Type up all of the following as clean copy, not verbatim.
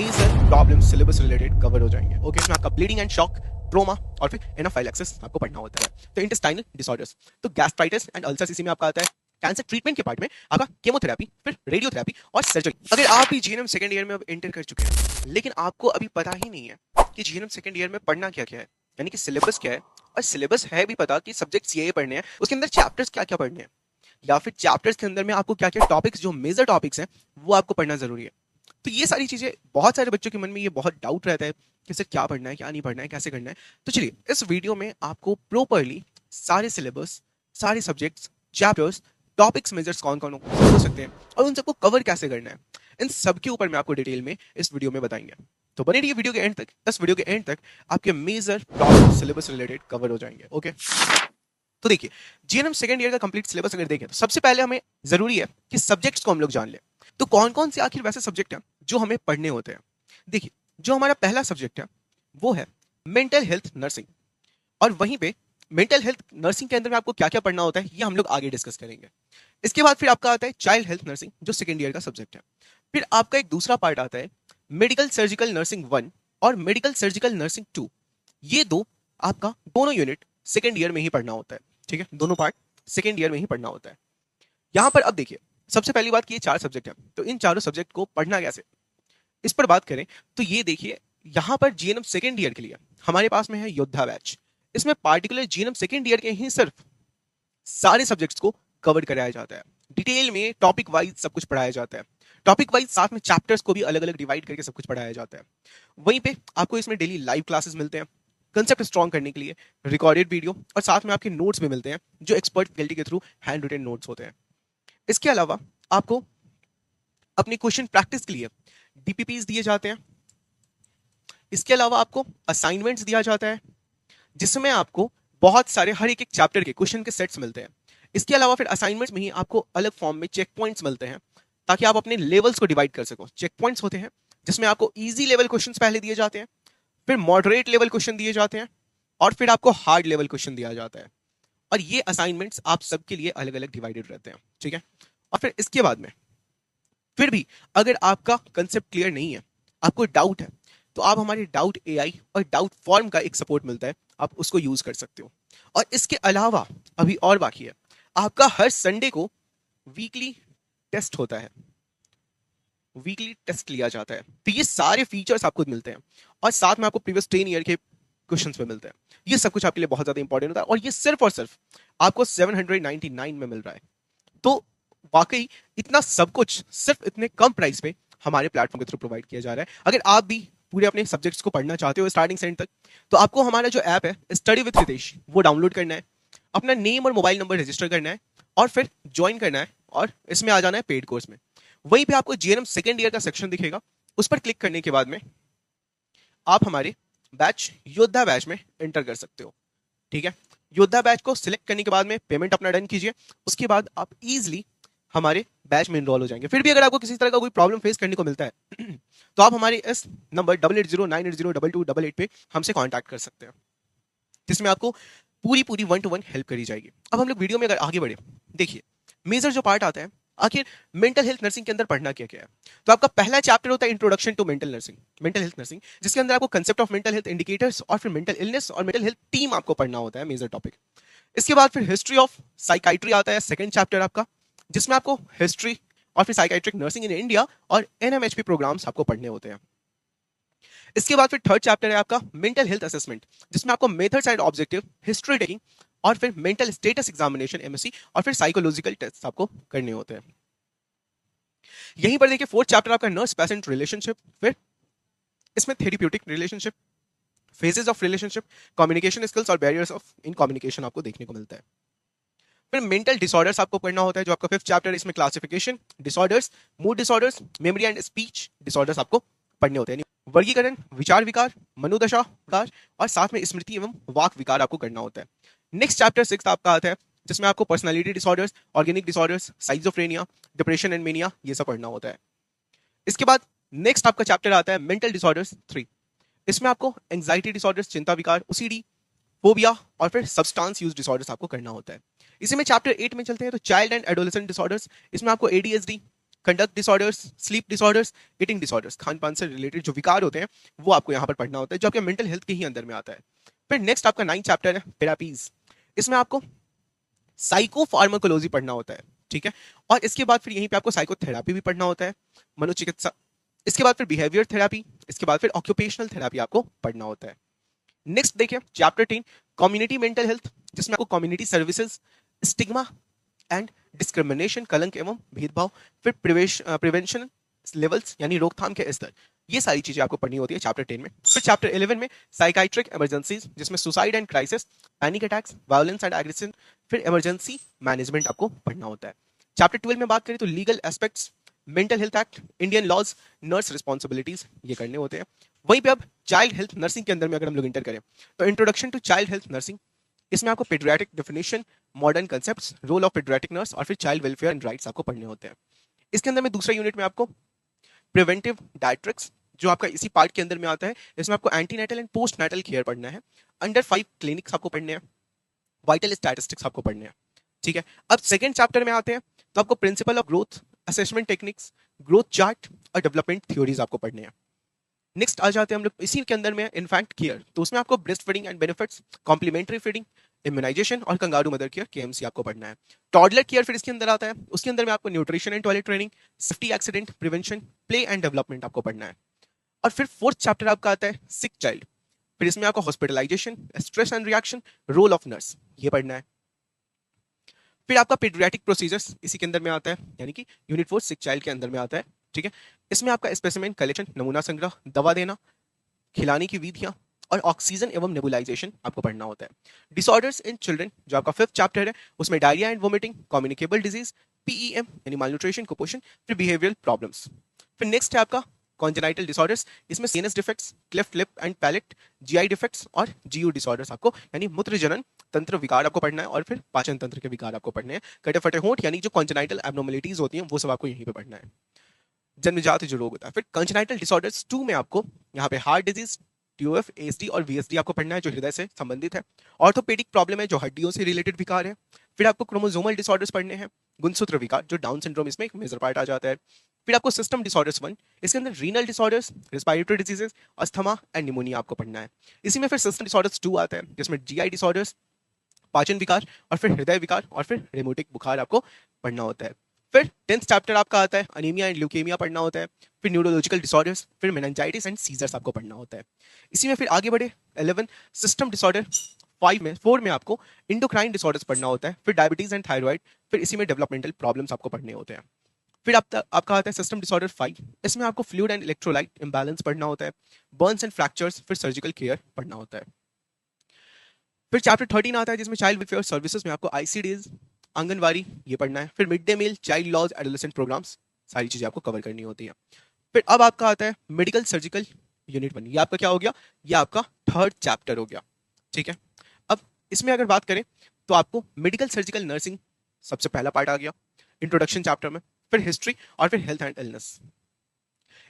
Major problem syllabus related cover हो जाएंगे। Okay, इसमें आपका ब्लीडिंग एंड शॉक, ट्रोमा और फिर एनाफाइलैक्सिस आपको पढ़ना होता है। तो इंटेस्टाइनल डिसऑर्डर्स, तो गैस्ट्राइटिस एंड अल्सर्स इसी में आपका आता है। कैंसर ट्रीटमेंट के पार्ट में आपका केमोथेरेपी, फिर रेडियोथेरेपी और सर्जरी। अगर आप भी जीएनएम सेकंड ईयर में अब एंटर कर चुके हैं लेकिन आपको अभी पता ही नहीं है कि जीएनएम सेकंड ईयर में पढ़ना क्या क्या है, यानी कि सिलेबस क्या है, और सिलेबस है भी पता कि सब्जेक्ट्स ये पढ़ने हैं, उसके अंदर चैप्टर्स क्या क्या पढ़ने हैं, या फिर चैप्टर्स के अंदर में आपको क्या क्या टॉपिक्स जो मेजर टॉपिक्स हैं वो आपको पढ़ना जरूरी है। तो ये सारी चीजें बहुत सारे बच्चों के मन में ये बहुत डाउट रहता है कि सर क्या पढ़ना है, क्या नहीं पढ़ना है, कैसे करना है। तो चलिए इस वीडियो में आपको प्रॉपर्ली सारे सिलेबस, सारे सब्जेक्ट्स, चैप्टर्स, टॉपिक्स, मेजर्स कौन कौन हो सकते हैं और उन सबको कवर कैसे करना है, इन सब के ऊपर मैं आपको डिटेल में इस वीडियो में बताएंगे। तो बने रहिए वीडियो के एंड तक। इस वीडियो के एंड तक आपके major topic syllabus related cover हो जाएंगे। ओके, तो देखिए जीएनएम सेकंड ईयर का कंप्लीट सिलेबस अगर देखें तो सबसे पहले हमें जरूरी है कि सब्जेक्ट्स को हम लोग जान लें। तो कौन कौन से आखिर वैसे सब्जेक्ट हैं जो हमें पढ़ने होते हैं। देखिए जो हमारा पहला सब्जेक्ट है वो है मेंटल हेल्थ नर्सिंग, और वहीं पे मेंटल हेल्थ नर्सिंग के अंदर में आपको क्या क्या पढ़ना होता है ये हम लोग आगे डिस्कस करेंगे। इसके बाद फिर आपका आता है चाइल्ड हेल्थ नर्सिंग जो सेकेंड ईयर का सब्जेक्ट है। फिर आपका एक दूसरा पार्ट आता है मेडिकल सर्जिकल नर्सिंग 1 और मेडिकल सर्जिकल नर्सिंग 2। ये दो आपका दोनों यूनिट सेकेंड ईयर में ही पढ़ना होता है। ठीक है, दोनों पार्ट सेकेंड ईयर में ही पढ़ना होता है। यहां पर अब देखिए सबसे पहली बात कि ये 4 सब्जेक्ट है, तो इन चारों सब्जेक्ट को पढ़ना कैसे, इस पर बात करें तो ये देखिए यहां पर जीएनएम सेकेंड ईयर के लिए हमारे पास में है योद्धा बैच। इसमें पार्टिकुलर जीएनएम सेकेंड ईयर के ही सिर्फ सारे सब्जेक्ट्स को कवर कराया जाता है, डिटेल में टॉपिक वाइज सब कुछ पढ़ाया जाता है। टॉपिक वाइज साथ में चैप्टर्स को भी अलग अलग डिवाइड करके सब कुछ पढ़ाया जाता है। वहीं पे आपको इसमें डेली लाइव क्लासेस मिलते हैं कंसेप्ट स्ट्रॉन्ग करने के लिए, रिकॉर्डेड वीडियो, और साथ में आपके नोट्स भी मिलते हैं जो एक्सपर्ट फैकल्टी के थ्रू हैंड रिटन नोट्स होते हैं। इसके अलावा आपको अपनी क्वेश्चन प्रैक्टिस के लिए डीपीपीज दिए जाते हैं। इसके अलावा आपको असाइनमेंट्स दिया जाता है जिसमें आपको बहुत सारे हर एक एक चैप्टर के क्वेश्चन के सेट्स मिलते हैं। इसके अलावा फिर असाइनमेंट्स में ही आपको अलग फॉर्म में चेक पॉइंट्स मिलते हैं ताकि आप अपने लेवल्स को डिवाइड कर सको। चेक पॉइंट्स होते हैं जिसमें आपको इजी लेवल क्वेश्चंस पहले दिए जाते हैं, फिर मॉडरेट लेवल क्वेश्चन दिए जाते हैं, और फिर आपको हार्ड लेवल क्वेश्चन दिया जाता है। और ये असाइनमेंट्स आप सबके लिए अलग अलग डिवाइडेड रहते हैं। ठीक है, और फिर इसके बाद में फिर भी अगर आपका कंसेप्ट क्लियर नहीं है, आपको डाउट है, तो आप हमारे डाउट एआई और डाउट फॉर्म का एक सपोर्ट मिलता है, आप उसको यूज कर सकते हो। और इसके अलावा अभी और बाकी है, आपका हर संडे को वीकली टेस्ट होता है, वीकली टेस्ट लिया जाता है। तो ये सारे फीचर्स आपको मिलते हैं और साथ में आपको प्रीवियस 10 ईयर के क्वेश्चंस पे मिलते हैं। ये सब कुछ आपके लिए बहुत ज्यादा इंपॉर्टेंट होता है और ये सिर्फ और सिर्फ आपको 799 में मिल रहा है। तो वाकई इतना सब कुछ सिर्फ इतने कम प्राइस पे हमारे प्लेटफॉर्म के थ्रू प्रोवाइड किया जा रहा है। अगर आप भी पूरे अपने सब्जेक्ट्स को पढ़ना चाहते हो स्टार्टिंग से एंड तक, तो आपको हमारा जो ऐप है स्टडी विद रितेश वो डाउनलोड करना है, अपना नेम और मोबाइल नंबर रजिस्टर करना है और फिर ज्वाइन करना है और इसमें आ जाना है पेड कोर्स में। वहीं पे आपको जीएनएम सेकेंड ईयर का सेक्शन दिखेगा, उस पर क्लिक करने के बाद में आप हमारे बैच योद्धा बैच में एंटर कर सकते हो। ठीक है, योद्धा बैच को सिलेक्ट करने के बाद में पेमेंट अपना डन कीजिए, उसके बाद आप इजीली हमारे बैच में इनरोल हो जाएंगे। फिर भी अगर आपको किसी तरह का कोई प्रॉब्लम फेस करने को मिलता है तो आप हमारे इस नंबर 8809802288 पे हमसे कांटेक्ट कर सकते हैं, जिसमें आपको पूरी पूरी 1-to-1 हेल्प करी जाएगी। अब हम लोग वीडियो में अगर आगे बढ़े, देखिए मेजर जो पार्ट आता है आखिर मेंटल हेल्थ नर्सिंग के अंदर पढ़ना क्या क्या है। तो आपका पहला चैप्टर होता है introduction to mental nursing, mental health nursing, जिसके अंदर आपको concept of mental health indicators और फिर मेंटल इलनेस और मेंटल हेल्थ टीम आपको पढ़ना होता है, मेजर टॉपिक। इसके बाद फिर हिस्ट्री ऑफ साइकाइट्री आता है सेकंड चैप्टर आपका, जिसमें आपको हिस्ट्री और फिर साइकाइट्रिक नर्सिंग इन इंडिया और एनएमएचपी प्रोग्राम्स आपको पढ़ने होते हैं। इसके बाद फिर थर्ड चैप्टर है आपका मेंटल हेल्थ असेसमेंट, जिसमें आपको methods and objective, history taking और फिर मेंटल स्टेटस एग्जामिनेशन एमएससी और फिर साइकोलॉजिकल टेस्ट आपको करने होते हैं। यहीं पर देखिए फोर्थ चैप्टर आपका नर्स पेशेंट रिलेशनशिप, फिर इसमें therapeutic relationship, phases of relationship, communication skills और बैरियर्स ऑफ इन कम्युनिकेशन आपको देखने को मिलता है। फिर मेंटल डिसऑर्डर्स आपको पढ़ना होता है जो आपका फिफ्थ चैप्टर, इसमें classification disorders, mood disorders, memory and speech disorders आपको पढ़ने होते हैं। वर्गीकरण, विचार विकार, मनोदशा विकार और साथ में स्मृति एवं वाक विकार आपको करना होता है। नेक्स्ट चैप्टर सिक्स आपका आता है जिसमें आपको personality disorders, organic disorders, schizophrenia, depression and mania ये सब पढ़ना होता है। इसके बाद नेक्स्ट आपका चैप्टर आता है मेंटल डिसऑर्डर्स 3, इसमें आपको एंजाइटी डिसऑर्डर्स, चिंता विकार, ओसीडी, फोबिया और फिर सब्सटेंस यूज डिसऑर्डर्स आपको करना होता है। इसी में चैप्टर 8 में चलते हैं तो चाइल्ड एंड एडोलेसेंट डिसऑर्डर्स, इसमें आपको ADHD, conduct disorders, sleep disorders, eating disorders, Khan पान से रिलेटेड जो विकार होते हैं वो आपको यहाँ पर पढ़ना होता है, जो आपके मेंटल हेल्थ के ही अंदर में आता है। फिर नेक्स्ट आपका 9 चैप्टर है थेरापीज। इसमें आपको साइको फार्माकोलॉजी पढ़ना होता है, ठीक है। और इसके बाद फिर यहीं पे आपको साइकोथेरापी भी पढ़ना होता है, मनोचिकित्सा। इसके बाद फिर बिहेवियर थेरापी, इसके बाद फिर ऑक्यूपेशनल थेरापी आपको पढ़ना होता है। नेक्स्ट देखिए चैप्टर 10 कम्युनिटी मेंटल हेल्थ, जिसमें आपको community services, stigma and discrimination, कलंक एवं भेदभाव, फिर प्रिवेंशन लेवल्स यानी रोकथाम के स्तर, ये सारी चीजें आपको पढ़नी होती है चैप्टर 10 में। फिर चैप्टर 11 में साइकाइट्रिक इमरजेंसीज, जिसमें suicide and crisis, panic attacks, violence and aggression, फिर इमरजेंसी मैनेजमेंट आपको पढ़ना होता है। चैप्टर 12 में बात करें तो legal aspects, mental health act, Indian laws, nurse responsibilities, ये करने होते हैं। वहीं पे अब चाइल्ड हेल्थ नर्सिंग के अंदर में अगर हम लोग इंटर करें तो introduction to child health nursing, इसमें आपको pediatric definition, modern concepts, role of pediatric nurse और फिर चाइल्ड वेलफेयर एंड राइट्स आपको पढ़ने होते हैं। इसके अंदर में दूसरा यूनिट में आपको प्रिवेंटिव डायट्रिक्स, जो आपका इसी पार्ट के अंदर में आता है, इसमें आपको antenatal and postnatal care पढ़ना है, अंडर 5 क्लिनिक्स आपको पढ़ने हैं, वाइटल स्टैटिस्टिक्स आपको पढ़ने हैं, ठीक है। अब सेकंड चैप्टर में आते हैं तो आपको principle of growth, assessment techniques, growth chart और डेवलपमेंट थ्योरीज आपको पढ़ने हैं। नेक्स्ट आ जाते हैं हम लोग इसी के अंदर में इनफैक्ट केयर, तो उसमें आपको breast feeding and benefits, complementary feeding, immunisation और कंगारू मदर केयर केएमसी आपको पढ़ना है। टॉडलर केयर फिर इसके अंदर आता है, उसके अंदर में आपको nutrition and toilet training, safety accident prevention, play and development आपको पढ़ना है। और फिर फोर्थ चैप्टर आपका आता है सिक चाइल्ड, फिर इसमें आपको hospitalisation, stress and reaction, role of nurse, ये पढ़ना है। फिर आपका पीडियाट्रिक प्रोसीजर्स इसी के अंदर में आता है, यानी कि यूनिट 4 सिक चाइल्ड के अंदर में आता है, ठीक है। इसमें आपका स्पेसिमेन कलेक्शन, नमूना संग्रह, दवा देना, खिलाने की विधियां और ऑक्सीजन एवं नेबुलाइजेशन आपको पढ़ना होता है। डिसऑर्डर्स इन चिल्ड्रन, जो आपका 5th चैप्टर है, उसमें diarrhoea and vomiting, communicable disease, PEM यानी मालन्यूट्रिशन, कुपोषण, फिर बिहेवियरल प्रॉब्लम्स। फिर नेक्स्ट है आपका कॉन्जेनाइटल डिसऑर्डर्स, इसमें CNS defects, cleft lip and palate, GI defects और जीयू डिसऑर्डर्स आपको यानी मूत्र जनन तंत्र विकार आपको पढ़ना है, और फिर पाचन तंत्र के विकार आपको पढ़ने हैं। कटे फटे होंठ यानी जो कॉन्जेनाइटल एब्नॉर्मलिटीज होती हैं वो सब आपको यहीं पे पढ़ना है, जन्मजात जो रोग होता है। फिर कंजेनाइटल डिसऑर्डर्स 2 में आपको यहाँ पे हार्ट डिजीज, टीओएफ, एएसडी और वीएसडी आपको पढ़ना है, जो हृदय से संबंधित है। ऑर्थोपेडिक प्रॉब्लम है, जो हड्डियों से रिलेटेड विकार है। फिर आपको क्रोमोसोमल डिसऑर्डर्स पढ़ने हैं, गुणसूत्र विकार, जो डाउन सिंड्रोम इसमें एक मेजर पार्ट आ जाता है। फिर आपको सिस्टम डिसऑर्डर्स 1, इसके अंदर renal disorders, respiratory diseases, asthma and pneumonia आपको पढ़ना है। इसी में फिर सिस्टम डिसऑर्डर्स 2 आता है, जिसमें जीआई डिसऑर्डर्स, पाचन विकार और फिर हृदय विकार और फिर रेमोटिक बुखार आपको पढ़ना होता है। फिर 10th चैप्टर आपका आता है अनीमिया एंड ल्यूकेमिया पढ़ना होता है। फिर न्यूरोलॉजिकल डिसऑर्डर्स, फिर मेनिंजाइटिस एंड सीजर्स आपको पढ़ना होता है। इसी में फिर आगे बढ़े 11 सिस्टम डिसऑर्डर, 4 में आपको इंडोक्राइन डिसऑर्डर्स पढ़ना होता है। फिर डायबिटीज एंड थायराइड, फिर इसी में डेवलपमेंटल प्रॉब्लम्स आपको पढ़ने होते हैं। फिर आपका आता है सिस्टम डिसऑर्डर 5, इसमें आपको फ्लूइड एंड इलेक्ट्रोलाइट इंबैलेंस पढ़ना होता है, बर्न्स एंड फ्रैक्चर्स, फिर सर्जिकल केयर पढ़ना होता है। फिर चैप्टर 13 आता है, जिसमें चाइल्ड वेलफेयर सर्विसेज में आपको आईसीडीज, आंगनवाड़ी, ये पढ़ना है। फिर mid day meal, child laws, adolescent programmes, सारी चीजें आपको कवर करनी होती है। फिर अब आपका आता है मेडिकल सर्जिकल यूनिट 1, ये आपका क्या हो गया, ये आपका 3rd चैप्टर हो गया, ठीक है। अब इसमें अगर बात करें तो आपको मेडिकल सर्जिकल नर्सिंग सबसे पहला पार्ट आ गया इंट्रोडक्शन चैप्टर में। फिर हिस्ट्री और फिर हेल्थ एंड इलनेस।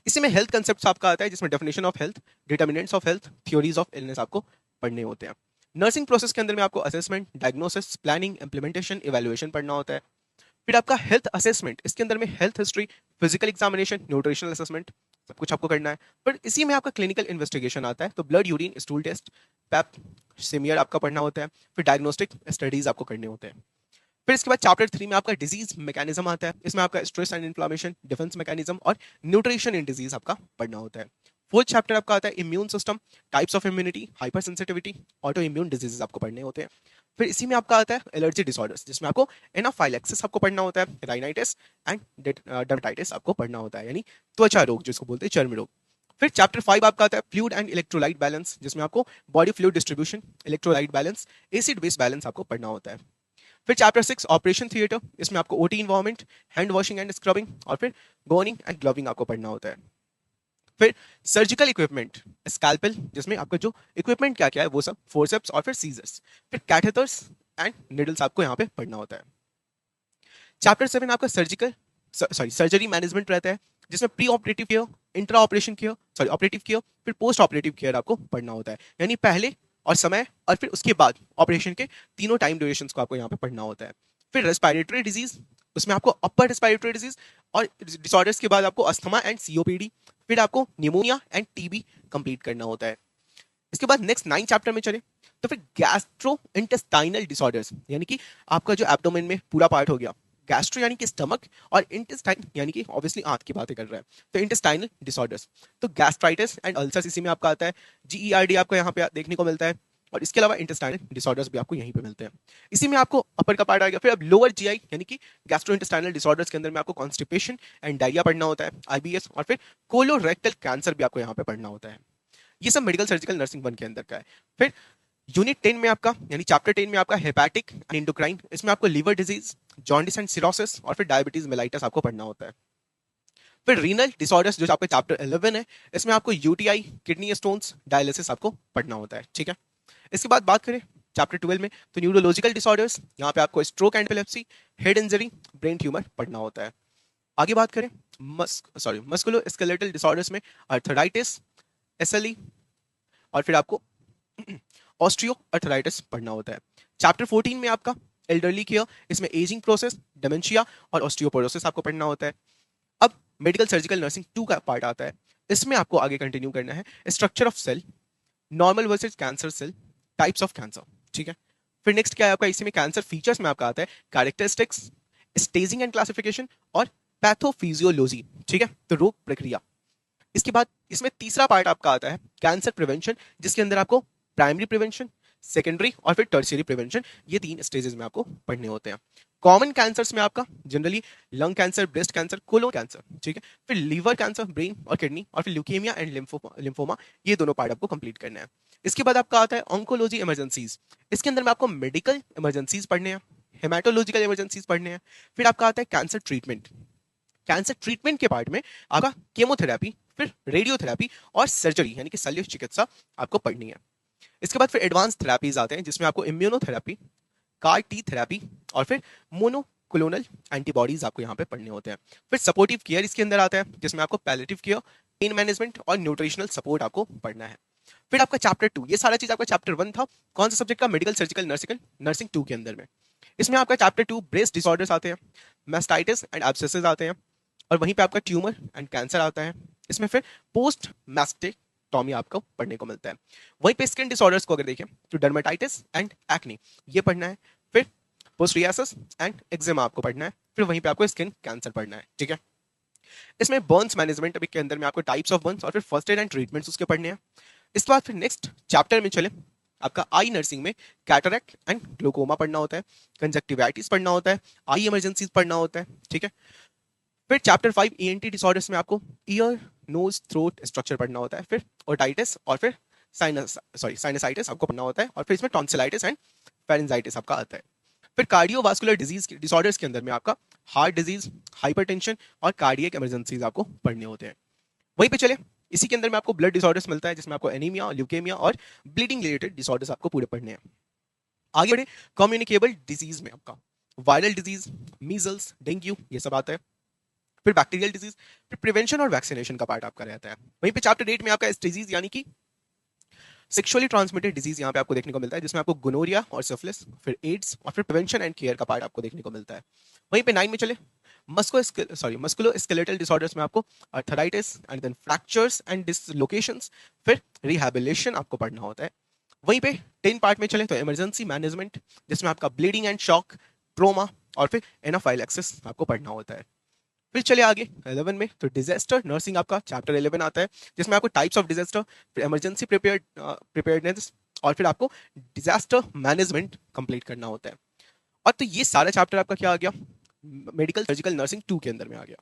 इसी में हेल्थ कंसेप्ट आपका आता है, जिसमें definition of health, determinants of health, theories of illness आपको पढ़ने होते हैं। नर्सिंग प्रोसेस के अंदर में आपको assessment, diagnosis, planning, implementation, evaluation पढ़ना होता है। फिर आपका हेल्थ असेसमेंट, इसके अंदर में health history, physical examination, nutritional assessment, सब कुछ आपको करना है। फिर इसी में आपका क्लिनिकल इन्वेस्टिगेशन आता है, तो blood, urine, stool test, pap, smear आपका पढ़ना होता है। फिर डायग्नोस्टिक स्टडीज आपको करने होते हैं। फिर इसके बाद चैप्टर 3 में आपका डिजीज मैकेनिज्म आता है, इसमें आपका stress and inflammation, defence mechanism और न्यूट्रिशन इन डिजीज आपका पढ़ना होता है। 4th चैप्टर आपका आता है immune system, types of immunity, hyper sensitivity, auto immune diseases आपको पढ़ने होते हैं। फिर इसी में आपका आता है एलर्जी डिसऑर्डर्स, जिसमें आपको एनाफाइलैक्सिस आपको पढ़ना होता है, राइनाइटिस एंड डर्मेटाइटिस आपको पढ़ना होता है, यानी त्वचा रोग जिसको बोलते हैं चर्म रोग। फिर चैप्टर 5 आपका आता है फ्लूइड एंड इलेक्ट्रोलाइट बैलेंस, जिसमें आपको body fluid distribution, electrolyte balance, acid base balance आपको पढ़ना होता है। फिर चैप्टर 6 ऑपरेशन थिएटर, इसमें आपको OT involvement, hand washing and scrubbing और फिर गोनिंग एंड ग्लविंग आपको पढ़ना होता है। फिर सर्जिकल इक्विपमेंट, स्कैल्पेल, जिसमें आपका जो इक्विपमेंट क्या क्या है वो सब, फोर्सेप्स और फिर सीजर्स। फिर कैथेटर्स एंड निडल्स आपको यहाँ पे पढ़ना होता है। चैप्टर 7 आपका सर्जरी मैनेजमेंट रहता है, जिसमें pre operative care, intra operation care, operative care, फिर पोस्ट ऑपरेटिव केयर आपको पढ़ना होता है, यानी पहले और समय और फिर उसके बाद ऑपरेशन के तीनों टाइम ड्यूरेशंस को आपको यहाँ पे पढ़ना होता है। फिर रेस्पिरेटरी डिजीज, उसमें आपको अपर रेस्पिरेटरी डिजीज, और डिसऑर्डर्स के बाद आपको अस्थमा एंड सीओपीडी, फिर आपको निमोनिया एंड टीबी कंप्लीट करना होता है। इसके बाद नेक्स्ट 9 चैप्टर में चले तो फिर गैस्ट्रो इंटेस्टाइनल डिसऑर्डर्स, यानी कि आपका जो एब्डोमेन में पूरा पार्ट हो गया, गैस्ट्रो यानी कि स्टमक और इंटेस्टाइन यानी कि ऑब्वियसली आंत की बातें कर रहा है, तो इंटेस्टाइनल डिसऑर्डर्स, तो गैस्ट्राइटिस एंड अल्सर्स इसी में आपका आता है, जीईआरडी आपको यहाँ पे देखने को मिलता है, और इसके अलावा इंटेस्टाइनल डिसऑर्डर्स भी आपको यहीं पे मिलते हैं। इसी में आपको अपर का पार्ट आ गया। फिर अब लोअर जीआई यानी कि गैस्ट्रोइंटेस्टाइनल डिसऑर्डर्स के अंदर में आपको कॉन्स्टिपेशन एंड डायरिया पढ़ना होता है, आईबीएस, और फिर कोलोरेक्टल कैंसर भी आपको यहाँ पे पढ़ना होता है। ये सब मेडिकल सर्जिकल नर्सिंग 1 के अंदर का है। फिर यूनिट 10 में आपका यानी चैप्टर 10 में आपका हेपेटिक एंड एंडोक्राइन, इसमें आपको liver disease, jaundice and cirrhosis, और फिर डायबिटीज मेलाइटस आपको पढ़ना होता है। फिर रीनल डिसऑर्डर्स जो आपका चैप्टर 11 है, इसमें आपको यूटीआई, किडनी स्टोन्स, डायलिसिस आपको पढ़ना होता है, ठीक है। इसके बाद बात करें चैप्टर 12 में, तो न्यूरोलॉजिकल डिसऑर्डर्स, यहाँ पे आपको stroke and epilepsy, head injury, brain tumour पढ़ना होता है। आगे बात करें मस्कुलोस्केलेटल डिसऑर्डर्स में आर्थराइटिस, एसएलई, और फिर आपको ऑस्ट्रियो अर्थराइटिस पढ़ना होता है। चैप्टर 14 में आपका एल्डरली केयर, इसमें एजिंग प्रोसेस, डेमेंशिया और ऑस्टियोपोरोसिस आपको पढ़ना होता है। अब मेडिकल सर्जिकल नर्सिंग 2 का पार्ट आता है, इसमें आपको आगे कंटिन्यू करना है structure of cell, normal versus cancer cell, types of cancer, ठीक है। फिर नेक्स्ट क्या है आपका, इसी में कैंसर फीचर्स में आपका आता है कैरेक्टरिस्टिक्स, स्टेजिंग एंड क्लासिफिकेशन और पैथोफिजियोलॉजी, ठीक है, तो रोग प्रक्रिया। इसके बाद इसमें तीसरा पार्ट आपका आता है कैंसर प्रिवेंशन, जिसके अंदर आपको प्राइमरी प्रिवेंशन, सेकेंडरी और फिर टर्शियरी प्रिवेंशन, ये 3 स्टेजेस में आपको पढ़ने होते हैं। कॉमन कैंसर्स में आपका generally lung cancer, breast cancer, colon cancer, ठीक है, फिर लीवर कैंसर, ब्रेन और किडनी, और फिर ल्यूकेमिया एंड लिम्फोमा, ये दोनों पार्ट आपको कंप्लीट करना है। इसके बाद आपका आता है ऑन्कोलॉजी इमरजेंसीज, इसके अंदर में आपको मेडिकल इमरजेंसीज पढ़ने हैं, हेमाटोलॉजिकल इमरजेंसीज पढ़ने हैं। फिर आपका आता है कैंसर ट्रीटमेंट, कैंसर ट्रीटमेंट के पार्ट में आपका केमोथेरेपी, फिर रेडियोथेरेपी और सर्जरी यानी कि शल्य चिकित्सा आपको पढ़नी है। इसके बाद फिर एडवांस थेरेपीज आते हैं, जिसमें आपको इम्यूनोथेरेपी, कार टी थेरेपी और फिर मोनोक्लोनल एंटीबॉडीज आपको यहाँ पे पढ़ने होते हैं। फिर सपोर्टिव केयर इसके अंदर आता है, जिसमें आपको पैलेटिव केयर, पेन मैनेजमेंट और न्यूट्रिशनल सपोर्ट आपको पढ़ना है। फिर आपका चैप्टर 2, ये सारा चीज आपका चैप्टर 1 था, कौन सा सब्जेक्ट का, मेडिकल सर्जिकल नर्सिंग 2 के अंदर में। इसमें आपका चैप्टर 2 ब्रेस्ट डिसऑर्डर्स आते हैं, मैस्टाइटिस एंड एब्सेसेस आते हैं, और वहीं पे आपका ट्यूमर एंड कैंसर आता है। इसमें फिर पोस्ट मैस्टेक्टॉमी आपको पढ़ने को मिलता है। वहीं पे स्किन डिसऑर्डर्स को अगर देखें तो डर्मेटाइटिस एंड एक्ने ये पढ़ना है, फिर पोस्टरियासिस एंड एक्जिमा आपको पढ़ना है, फिर वहीं पे आपको स्किन कैंसर पढ़ना है, ठीक है। इसमें बर्न्स मैनेजमेंट अभी के अंदर में आपको टाइप्स ऑफ बर्न्स और फिर फर्स्ट एड एंड ट्रीटमेंट्स उसके पढ़ने हैं। इसके बाद फिर नेक्स्ट चैप्टर में चले, आपका आई नर्सिंग में कैटरैक्ट एंड ग्लूकोमा पढ़ना होता है, कंजक्टिवाइटिस पढ़ना होता है, आई इमरजेंसीज पढ़ना होता है, ठीक है। फिर चैप्टर 5 ईएनटी डिसऑर्डर्स में आपको ईयर, नोज, थ्रोट स्ट्रक्चर पढ़ना होता है, फिर ओटाइटिस और फिर साइनसाइटिस आपको पढ़ना होता है, और फिर इसमें टॉन्सिलाइटिस एंड फेरेंजाइटिस आपका आता है। फिर कार्डियोवास्कुलर डिजीज डिसऑर्डर्स के अंदर में आपका हार्ट डिजीज, हाइपरटेंशन और कार्डियक इमरजेंसीज आपको पढ़ने होते हैं। वहीं पे चले, इसी के अंदर में आपको ब्लड डिसऑर्डर्स मिलता है, जिसमें आपको एनीमिया, ल्यूकेमिया और ब्लीडिंग रिलेटेड डिसऑर्डर्स आपको पूरे पढ़ने हैं। आगे बढ़े, कम्युनिकेबल डिजीज में आपका वायरल डिजीज, मीजल्स, डेंगू ये सब आता है, फिर बैक्टीरियल डिजीज, फिर प्रिवेंशन और वैक्सीनेशन का पार्ट आपका रहता है। वहीं पे चैप्टर 8 में आपका डिजीज यानी कि सेक्सुअली ट्रांसमिटेड डिजीज यहाँ पे आपको देखने को मिलता है, जिसमें आपको गोनोरिया और सिफिलिस, फिर एड्स और फिर प्रिवेंशन एंड केयर का पार्ट आपको देखने को मिलता है। वहीं पे 9 में चले, मस्कुलोस्केलेटल डिसऑर्डर्स में आपको arthritis and then fractures and dislocations, फिर रिहैबिलिटेशन आपको पढ़ना होता है। वहीं पे 10 पार्ट में चले तो इमरजेंसी मैनेजमेंट, जिसमें आपका ब्लीडिंग एंड शॉक, ट्रोमा और फिर एनाफाइलैक्सिस आपको पढ़ना होता है। फिर चले आगे 11 में, तो डिजास्टर नर्सिंग आपका चैप्टर 11 आता है, जिसमें आपको टाइप्स ऑफ डिजास्टर, फिर इमरजेंसी प्रिपेयर्डनेस और फिर आपको डिजास्टर मैनेजमेंट कंप्लीट करना होता है। और तो ये सारा चैप्टर आपका क्या आ गया, मेडिकल सर्जिकल नर्सिंग 2 के अंदर में आ गया।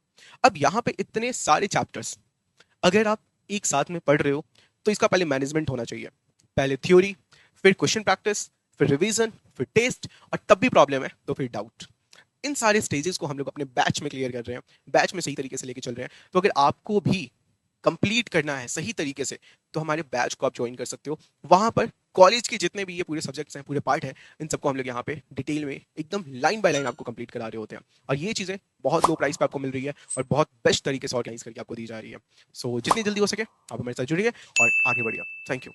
अब यहाँ पे इतने सारे चैप्टर्स अगर आप एक साथ में पढ़ रहे हो तो इसका पहले मैनेजमेंट होना चाहिए, पहले थ्योरी, फिर क्वेश्चन प्रैक्टिस, फिर रिवीजन, फिर टेस्ट, और तब भी प्रॉब्लम है तो फिर डाउट। इन सारे स्टेजेस को हम लोग अपने बैच में क्लियर कर रहे हैं, बैच में सही तरीके से लेके चल रहे हैं। तो अगर आपको भी कंप्लीट करना है सही तरीके से तो हमारे बैच को आप ज्वाइन कर सकते हो। वहां पर कॉलेज के जितने भी ये पूरे सब्जेक्ट्स हैं, पूरे पार्ट हैं, इन सबको हम लोग यहाँ पे डिटेल में एकदम लाइन बाय लाइन आपको कंप्लीट करा रहे होते हैं, और ये चीजें बहुत लो प्राइस पे आपको मिल रही है और बहुत बेस्ट तरीके से ऑर्गेनाइज करके आपको दी जा रही है। सो जितनी जल्दी हो सके आप हमारे साथ जुड़िए और आगे बढ़िए। Thank you.